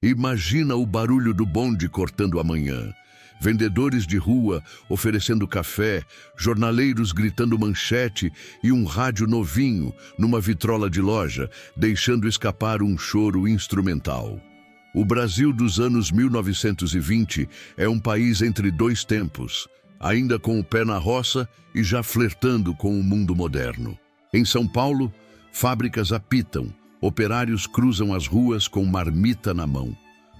Imagina o barulho do bonde cortando a manhã. Vendedores de rua oferecendo café, jornaleiros gritando manchete e um rádio novinho numa vitrola de loja, deixando escapar um choro instrumental. O Brasil dos anos 1920 é um país entre dois tempos, ainda com o pé na roça e já flertando com o mundo moderno. Em São Paulo, fábricas apitam, operários cruzam as ruas com marmita na mão.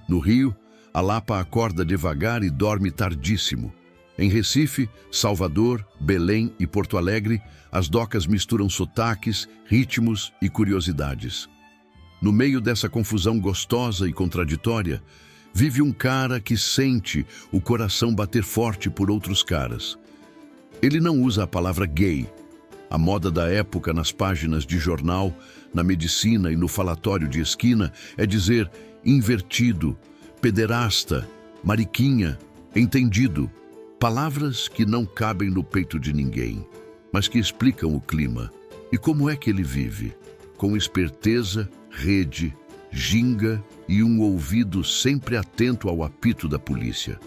No Rio, a Lapa acorda devagar e dorme tardíssimo. Em Recife, Salvador, Belém e Porto Alegre, as docas misturam sotaques, ritmos e curiosidades. No meio dessa confusão gostosa e contraditória, vive um cara que sente o coração bater forte por outros caras. Ele não usa a palavra gay. A moda da época nas páginas de jornal, na medicina e no falatório de esquina é dizer invertido, pederasta, mariquinha, entendido. Palavras que não cabem no peito de ninguém, mas que explicam o clima. E como é que ele vive? Com esperteza, rede, ginga e um ouvido sempre atento ao apito da polícia.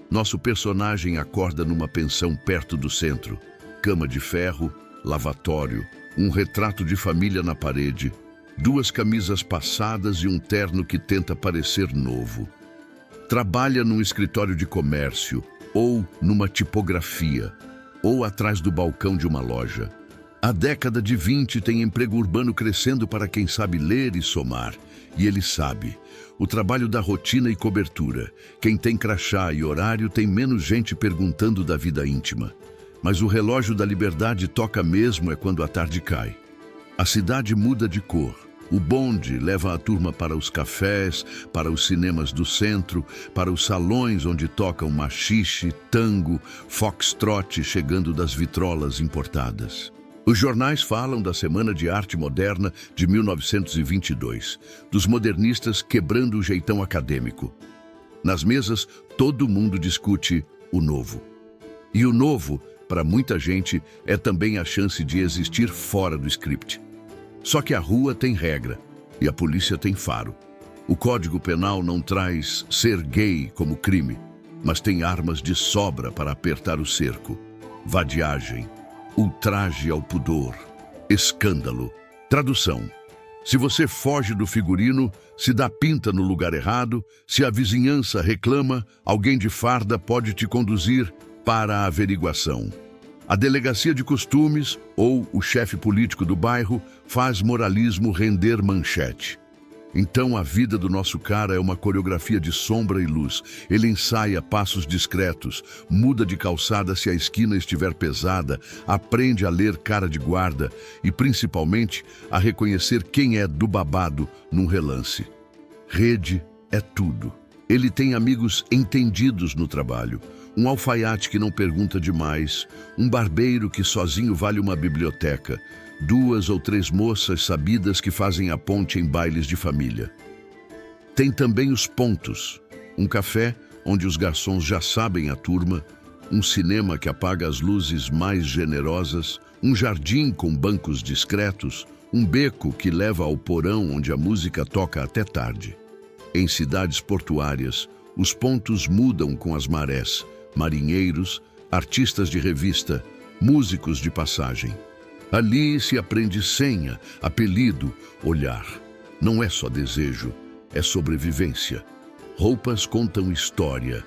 Nosso personagem acorda numa pensão perto do centro. Cama de ferro, lavatório, um retrato de família na parede, 2 camisas passadas e um terno que tenta parecer novo. Trabalha num escritório de comércio, ou numa tipografia, ou atrás do balcão de uma loja. A década de 20 tem emprego urbano crescendo para quem sabe ler e somar. E ele sabe. O trabalho dá rotina e cobertura. Quem tem crachá e horário tem menos gente perguntando da vida íntima. Mas o relógio da liberdade toca mesmo é quando a tarde cai. A cidade muda de cor. O bonde leva a turma para os cafés, para os cinemas do centro, para os salões onde tocam machixe, tango, foxtrot chegando das vitrolas importadas. Os jornais falam da Semana de Arte Moderna de 1922, dos modernistas quebrando o jeitão acadêmico. Nas mesas, todo mundo discute o novo. E o novo, para muita gente, é também a chance de existir fora do script. Só que a rua tem regra e a polícia tem faro. O Código Penal não traz ser gay como crime, mas tem armas de sobra para apertar o cerco. Vadiagem, ultraje ao pudor, escândalo. Tradução: se você foge do figurino, se dá pinta no lugar errado, se a vizinhança reclama, alguém de farda pode te conduzir para a averiguação. A delegacia de costumes, ou o chefe político do bairro, faz moralismo render manchete. Então a vida do nosso cara é uma coreografia de sombra e luz. Ele ensaia passos discretos, muda de calçada se a esquina estiver pesada, aprende a ler cara de guarda e, principalmente, a reconhecer quem é do babado num relance. Rede é tudo. Ele tem amigos entendidos no trabalho. Um alfaiate que não pergunta demais, um barbeiro que sozinho vale uma biblioteca, 2 ou 3 moças sabidas que fazem a ponte em bailes de família. Tem também os pontos, um café onde os garçons já sabem a turma, um cinema que apaga as luzes mais generosas, um jardim com bancos discretos, um beco que leva ao porão onde a música toca até tarde. Em cidades portuárias, os pontos mudam com as marés. Marinheiros, artistas de revista, músicos de passagem. Ali se aprende senha, apelido, olhar. Não é só desejo, é sobrevivência. Roupas contam história.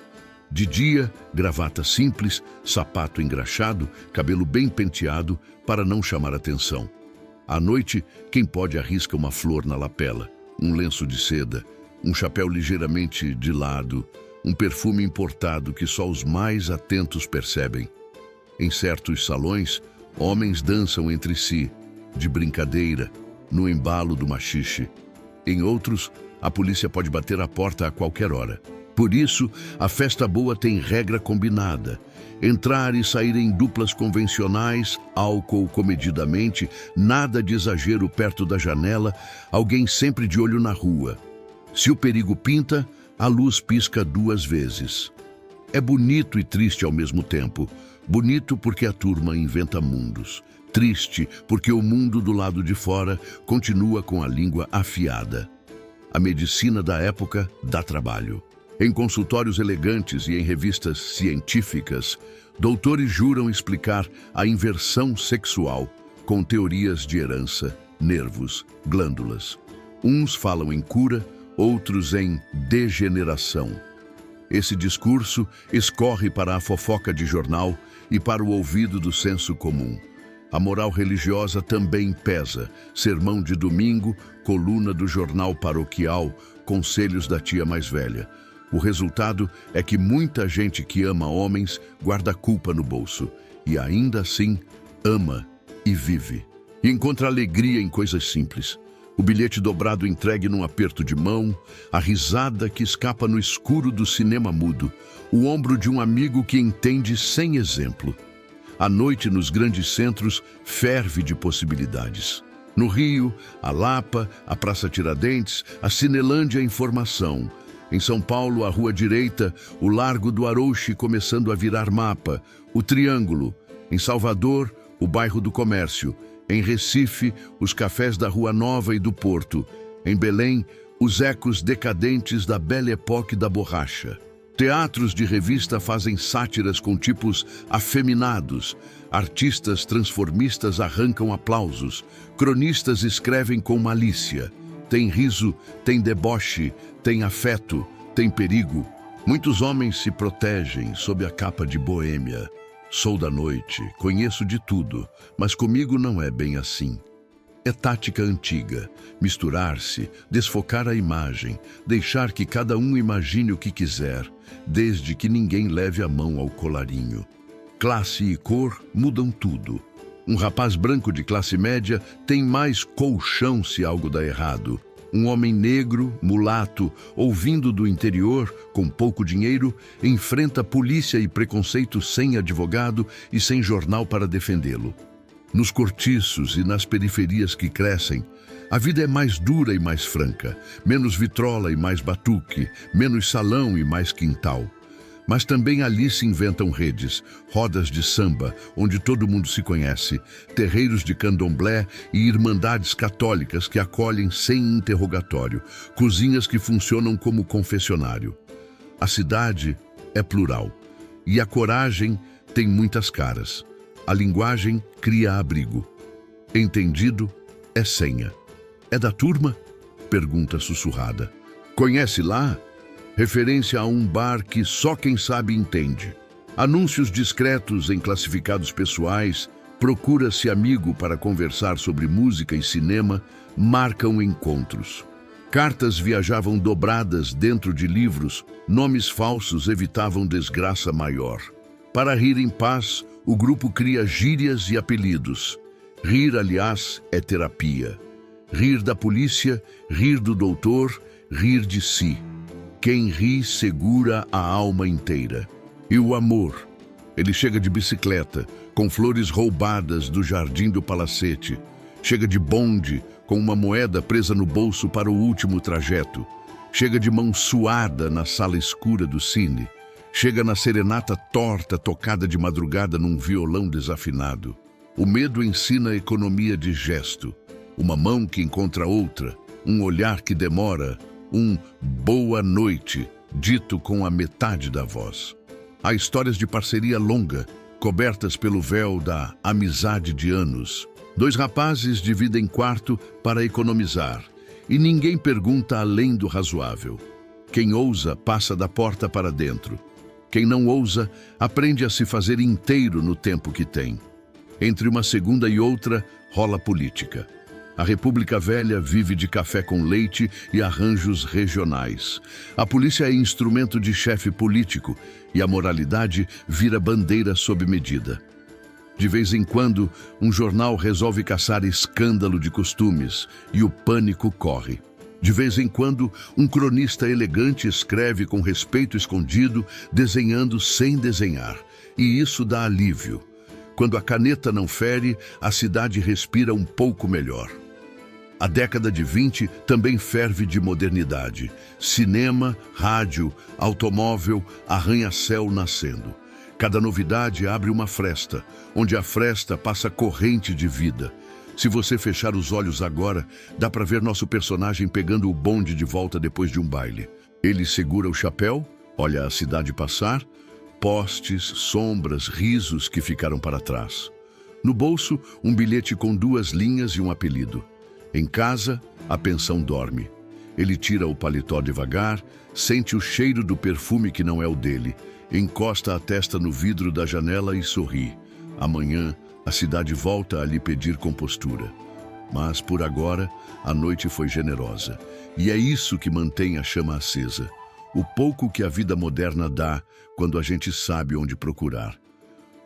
De dia, gravata simples, sapato engraxado, cabelo bem penteado para não chamar atenção. À noite, quem pode arrisca uma flor na lapela, um lenço de seda, um chapéu ligeiramente de lado, um perfume importado que só os mais atentos percebem. Em certos salões, homens dançam entre si, de brincadeira, no embalo do machixe. Em outros, a polícia pode bater a porta a qualquer hora. Por isso, a festa boa tem regra combinada. Entrar e sair em duplas convencionais, álcool comedidamente, nada de exagero perto da janela, alguém sempre de olho na rua. Se o perigo pinta, a luz pisca 2 vezes. É bonito e triste ao mesmo tempo. Bonito porque a turma inventa mundos. Triste porque o mundo do lado de fora continua com a língua afiada. A medicina da época dá trabalho. Em consultórios elegantes e em revistas científicas, doutores juram explicar a inversão sexual com teorias de herança, nervos, glândulas. Uns falam em cura, outros em degeneração. Esse discurso escorre para a fofoca de jornal e para o ouvido do senso comum. A moral religiosa também pesa. Sermão de domingo, coluna do jornal paroquial, conselhos da tia mais velha. O resultado é que muita gente que ama homens guarda culpa no bolso e ainda assim ama e vive. E encontra alegria em coisas simples. O bilhete dobrado entregue num aperto de mão, a risada que escapa no escuro do cinema mudo, o ombro de um amigo que entende sem exemplo. A noite nos grandes centros ferve de possibilidades. No Rio, a Lapa, a Praça Tiradentes, a Cinelândia Informação. Em São Paulo, a Rua Direita, o Largo do Arouche começando a virar mapa, o Triângulo. Em Salvador, o Bairro do Comércio. Em Recife, os cafés da Rua Nova e do Porto. Em Belém, os ecos decadentes da Belle Époque da borracha. Teatros de revista fazem sátiras com tipos afeminados. Artistas transformistas arrancam aplausos. Cronistas escrevem com malícia. Tem riso, tem deboche, tem afeto, tem perigo. Muitos homens se protegem sob a capa de boêmia. Sou da noite, conheço de tudo, mas comigo não é bem assim. É tática antiga, misturar-se, desfocar a imagem, deixar que cada um imagine o que quiser, desde que ninguém leve a mão ao colarinho. Classe e cor mudam tudo. Um rapaz branco de classe média tem mais colchão se algo dá errado. Um homem negro, mulato, ou vindo do interior, com pouco dinheiro, enfrenta polícia e preconceito sem advogado e sem jornal para defendê-lo. Nos cortiços e nas periferias que crescem, a vida é mais dura e mais franca, menos vitrola e mais batuque, menos salão e mais quintal. Mas também ali se inventam redes, rodas de samba, onde todo mundo se conhece, terreiros de candomblé e irmandades católicas que acolhem sem interrogatório, cozinhas que funcionam como confessionário. A cidade é plural e a coragem tem muitas caras. A linguagem cria abrigo. Entendido é senha. É da turma? Pergunta sussurrada. Conhece lá? Referência a um bar que só quem sabe entende. Anúncios discretos em classificados pessoais, procura-se amigo para conversar sobre música e cinema, marcam encontros. Cartas viajavam dobradas dentro de livros, nomes falsos evitavam desgraça maior. Para rir em paz, o grupo cria gírias e apelidos. Rir, aliás, é terapia. Rir da polícia, rir do doutor, rir de si. Quem ri segura a alma inteira. E o amor? Ele chega de bicicleta, com flores roubadas do jardim do palacete. Chega de bonde, com uma moeda presa no bolso para o último trajeto. Chega de mão suada na sala escura do cine. Chega na serenata torta tocada de madrugada num violão desafinado. O medo ensina a economia de gesto. Uma mão que encontra outra, um olhar que demora, um boa noite, dito com a metade da voz. Há histórias de parceria longa, cobertas pelo véu da amizade de anos. Dois rapazes dividem quarto para economizar, e ninguém pergunta além do razoável. Quem ousa passa da porta para dentro. Quem não ousa aprende a se fazer inteiro no tempo que tem. Entre uma segunda e outra rola política. A República Velha vive de café com leite e arranjos regionais. A polícia é instrumento de chefe político e a moralidade vira bandeira sob medida. De vez em quando, um jornal resolve caçar escândalo de costumes e o pânico corre. De vez em quando, um cronista elegante escreve com respeito escondido, desenhando sem desenhar. E isso dá alívio. Quando a caneta não fere, a cidade respira um pouco melhor. A década de 20 também ferve de modernidade. Cinema, rádio, automóvel, arranha-céu nascendo. Cada novidade abre uma fresta, onde a fresta passa corrente de vida. Se você fechar os olhos agora, dá para ver nosso personagem pegando o bonde de volta depois de um baile. Ele segura o chapéu, olha a cidade passar, postes, sombras, risos que ficaram para trás. No bolso, um bilhete com 2 linhas e um apelido. Em casa, a pensão dorme. Ele tira o paletó devagar, sente o cheiro do perfume que não é o dele, encosta a testa no vidro da janela e sorri. Amanhã, a cidade volta a lhe pedir compostura. Mas, por agora, a noite foi generosa. E é isso que mantém a chama acesa. O pouco que a vida moderna dá quando a gente sabe onde procurar.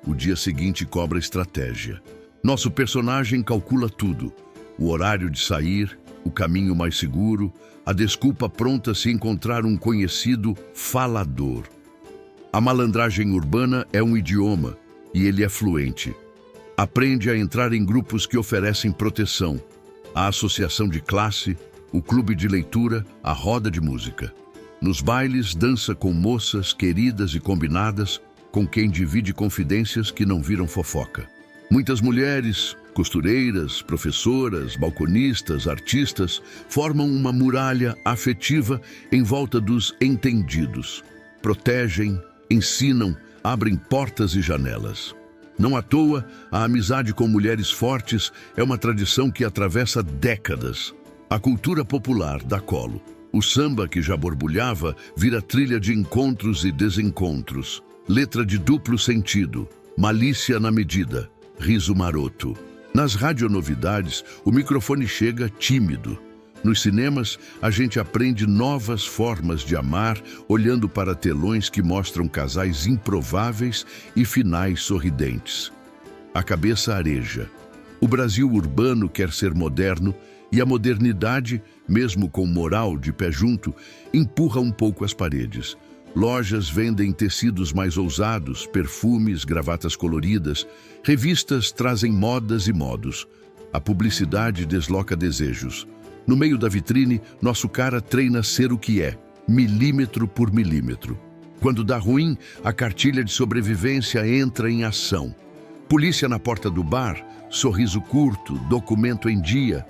O dia seguinte cobra estratégia. Nosso personagem calcula tudo. O horário de sair, o caminho mais seguro, a desculpa pronta se encontrar um conhecido falador. A malandragem urbana é um idioma e ele é fluente. Aprende a entrar em grupos que oferecem proteção. A associação de classe, o clube de leitura, a roda de música. Nos bailes, dança com moças queridas e combinadas, com quem divide confidências que não viram fofoca. Muitas mulheres, costureiras, professoras, balconistas, artistas, formam uma muralha afetiva em volta dos entendidos. Protegem, ensinam, abrem portas e janelas. Não à toa, a amizade com mulheres fortes é uma tradição que atravessa décadas. A cultura popular dá colo. O samba que já borbulhava vira trilha de encontros e desencontros. Letra de duplo sentido, malícia na medida, riso maroto. Nas radionovidades, o microfone chega tímido. Nos cinemas, a gente aprende novas formas de amar, olhando para telões que mostram casais improváveis e finais sorridentes. A cabeça areja. O Brasil urbano quer ser moderno e a modernidade, mesmo com moral de pé junto, empurra um pouco as paredes. Lojas vendem tecidos mais ousados, perfumes, gravatas coloridas. Revistas trazem modas e modos. A publicidade desloca desejos. No meio da vitrine, nosso cara treina ser o que é, milímetro por milímetro. Quando dá ruim, a cartilha de sobrevivência entra em ação. Polícia na porta do bar, sorriso curto, documento em dia.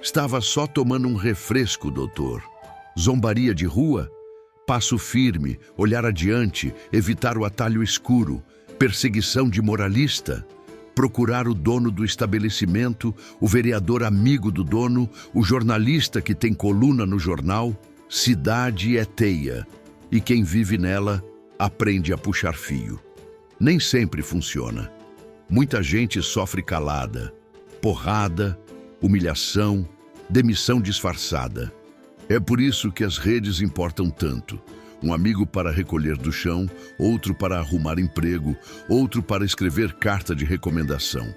Estava só tomando um refresco, doutor. Zombaria de rua? Passo firme, olhar adiante, evitar o atalho escuro. Perseguição de moralista? Procurar o dono do estabelecimento, o vereador amigo do dono, o jornalista que tem coluna no jornal. Cidade é teia, e quem vive nela aprende a puxar fio. Nem sempre funciona. Muita gente sofre calada, porrada, humilhação, demissão disfarçada. É por isso que as redes importam tanto. Um amigo para recolher do chão, outro para arrumar emprego, outro para escrever carta de recomendação.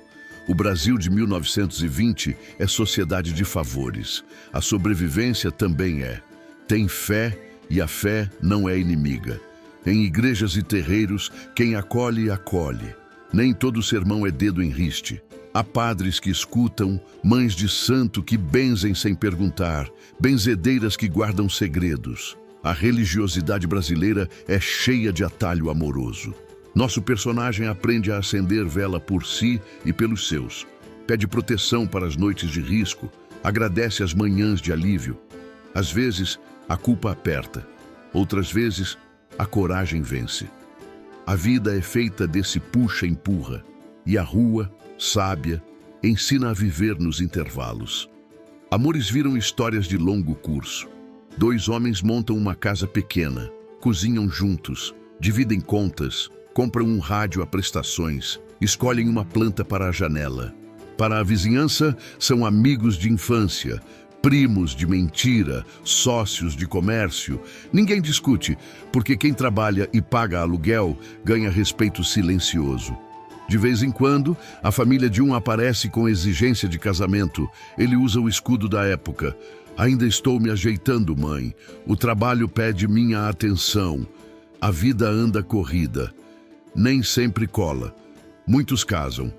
O Brasil de 1920 é sociedade de favores. A sobrevivência também é. Tem fé e a fé não é inimiga. Em igrejas e terreiros, quem acolhe, acolhe. Nem todo sermão é dedo em riste. Há padres que escutam, mães de santo que benzem sem perguntar, benzedeiras que guardam segredos. A religiosidade brasileira é cheia de atalho amoroso. Nosso personagem aprende a acender vela por si e pelos seus. Pede proteção para as noites de risco, agradece as manhãs de alívio. Às vezes, a culpa aperta. Outras vezes, a coragem vence. A vida é feita desse puxa-empurra. E a rua, sábia, ensina a viver nos intervalos. Amores viram histórias de longo curso. 2 homens montam uma casa pequena, cozinham juntos, dividem contas, compram um rádio a prestações, escolhem uma planta para a janela. Para a vizinhança, são amigos de infância, primos de mentira, sócios de comércio. Ninguém discute, porque quem trabalha e paga aluguel ganha respeito silencioso. De vez em quando, a família de um aparece com exigência de casamento. Ele usa o escudo da época. Ainda estou me ajeitando, mãe. O trabalho pede minha atenção. A vida anda corrida. Nem sempre cola. Muitos casam.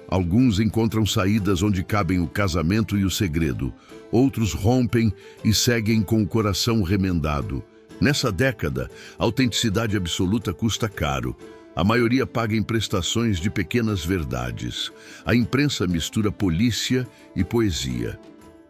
Alguns encontram saídas onde cabem o casamento e o segredo. Outros rompem e seguem com o coração remendado. Nessa década, a autenticidade absoluta custa caro. A maioria paga em prestações de pequenas verdades. A imprensa mistura polícia e poesia.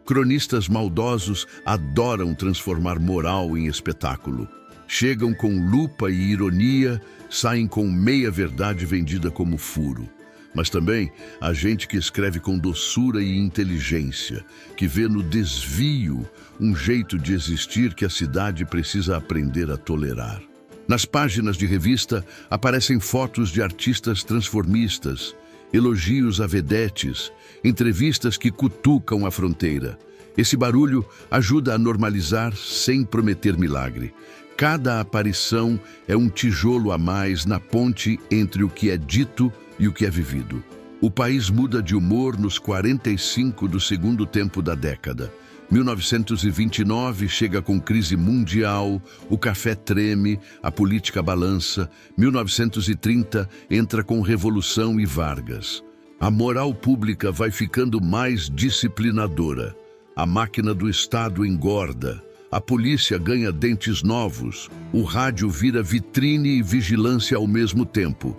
Cronistas maldosos adoram transformar moral em espetáculo. Chegam com lupa e ironia, saem com meia-verdade vendida como furo. Mas também há gente que escreve com doçura e inteligência, que vê no desvio um jeito de existir que a cidade precisa aprender a tolerar. Nas páginas de revista aparecem fotos de artistas transformistas, elogios a vedetes, entrevistas que cutucam a fronteira. Esse barulho ajuda a normalizar sem prometer milagre. Cada aparição é um tijolo a mais na ponte entre o que é dito e o que é vivido. O país muda de humor nos 45 do segundo tempo da década. 1929 chega com crise mundial, o café treme, a política balança. 1930 entra com Revolução e Vargas. A moral pública vai ficando mais disciplinadora. A máquina do Estado engorda. A polícia ganha dentes novos. O rádio vira vitrine e vigilância ao mesmo tempo.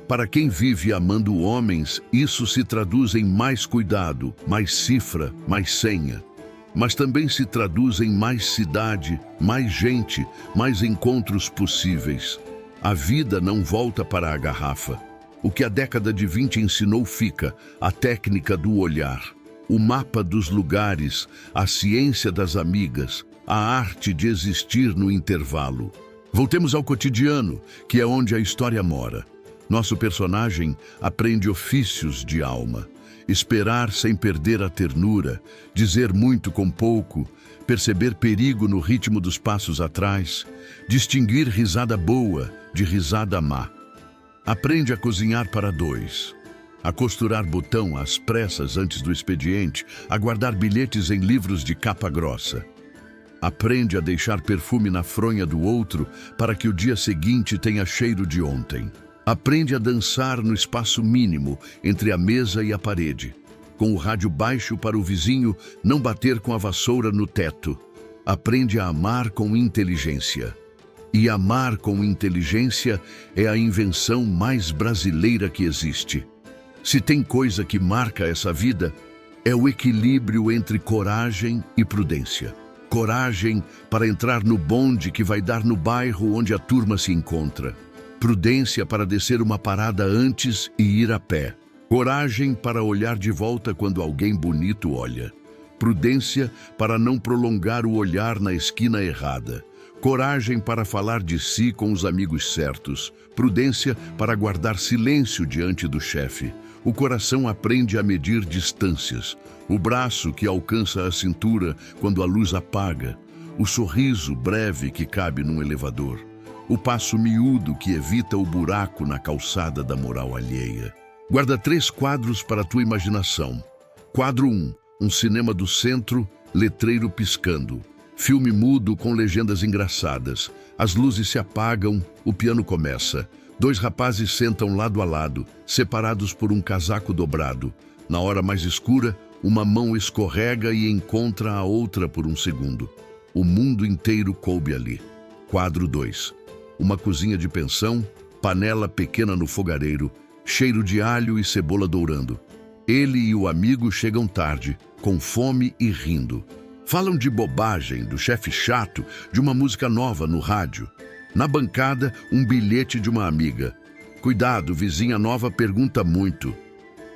Para quem vive amando homens, isso se traduz em mais cuidado, mais cifra, mais senha. Mas também se traduz em mais cidade, mais gente, mais encontros possíveis. A vida não volta para a garrafa. O que a década de 20 ensinou fica, a técnica do olhar, o mapa dos lugares, a ciência das amigas, a arte de existir no intervalo. Voltemos ao cotidiano, que é onde a história mora. Nosso personagem aprende ofícios de alma. Esperar sem perder a ternura, dizer muito com pouco, perceber perigo no ritmo dos passos atrás, distinguir risada boa de risada má. Aprende a cozinhar para dois, a costurar botão às pressas antes do expediente, a guardar bilhetes em livros de capa grossa. Aprende a deixar perfume na fronha do outro para que o dia seguinte tenha cheiro de ontem. Aprende a dançar no espaço mínimo entre a mesa e a parede, com o rádio baixo para o vizinho não bater com a vassoura no teto. Aprende a amar com inteligência. E amar com inteligência é a invenção mais brasileira que existe. Se tem coisa que marca essa vida, é o equilíbrio entre coragem e prudência. Coragem para entrar no bonde que vai dar no bairro onde a turma se encontra. Prudência para descer uma parada antes e ir a pé. Coragem para olhar de volta quando alguém bonito olha. Prudência para não prolongar o olhar na esquina errada. Coragem para falar de si com os amigos certos. Prudência para guardar silêncio diante do chefe. O coração aprende a medir distâncias. O braço que alcança a cintura quando a luz apaga. O sorriso breve que cabe num elevador. O passo miúdo que evita o buraco na calçada da moral alheia. Guarda 3 quadros para a tua imaginação. Quadro 1, um cinema do centro, letreiro piscando. Filme mudo com legendas engraçadas. As luzes se apagam, o piano começa. 2 rapazes sentam lado a lado, separados por um casaco dobrado. Na hora mais escura, uma mão escorrega e encontra a outra por um segundo. O mundo inteiro coube ali. Quadro 2. Uma cozinha de pensão, panela pequena no fogareiro, cheiro de alho e cebola dourando. Ele e o amigo chegam tarde, com fome e rindo. Falam de bobagem, do chefe chato, de uma música nova no rádio. Na bancada, um bilhete de uma amiga. Cuidado, vizinha nova pergunta muito.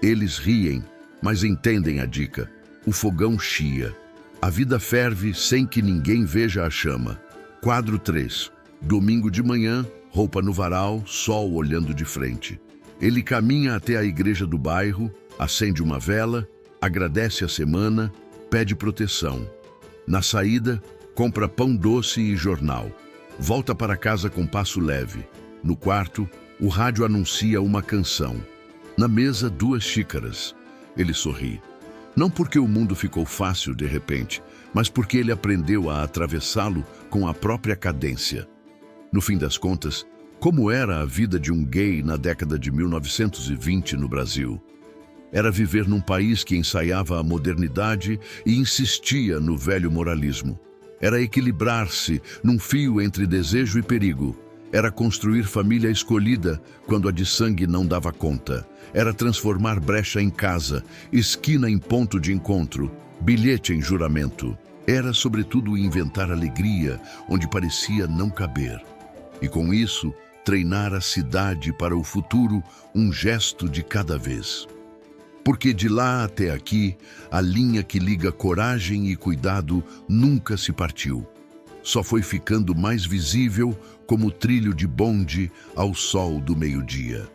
Eles riem, mas entendem a dica. O fogão chia. A vida ferve sem que ninguém veja a chama. Quadro 3. Domingo de manhã, roupa no varal, sol olhando de frente. Ele caminha até a igreja do bairro, acende uma vela, agradece a semana, pede proteção. Na saída, compra pão doce e jornal. Volta para casa com passo leve. No quarto, o rádio anuncia uma canção. Na mesa, 2 xícaras. Ele sorri. Não porque o mundo ficou fácil de repente, mas porque ele aprendeu a atravessá-lo com a própria cadência. No fim das contas, como era a vida de um gay na década de 1920 no Brasil? Era viver num país que ensaiava a modernidade e insistia no velho moralismo. Era equilibrar-se num fio entre desejo e perigo, Era construir família escolhida quando a de sangue não dava conta. Era transformar brecha em casa, esquina em ponto de encontro, bilhete em juramento. Era, sobretudo, inventar alegria onde parecia não caber. E com isso, treinar a cidade para o futuro, um gesto de cada vez. Porque de lá até aqui, a linha que liga coragem e cuidado nunca se partiu. Só foi ficando mais visível como trilho de bonde ao sol do meio-dia.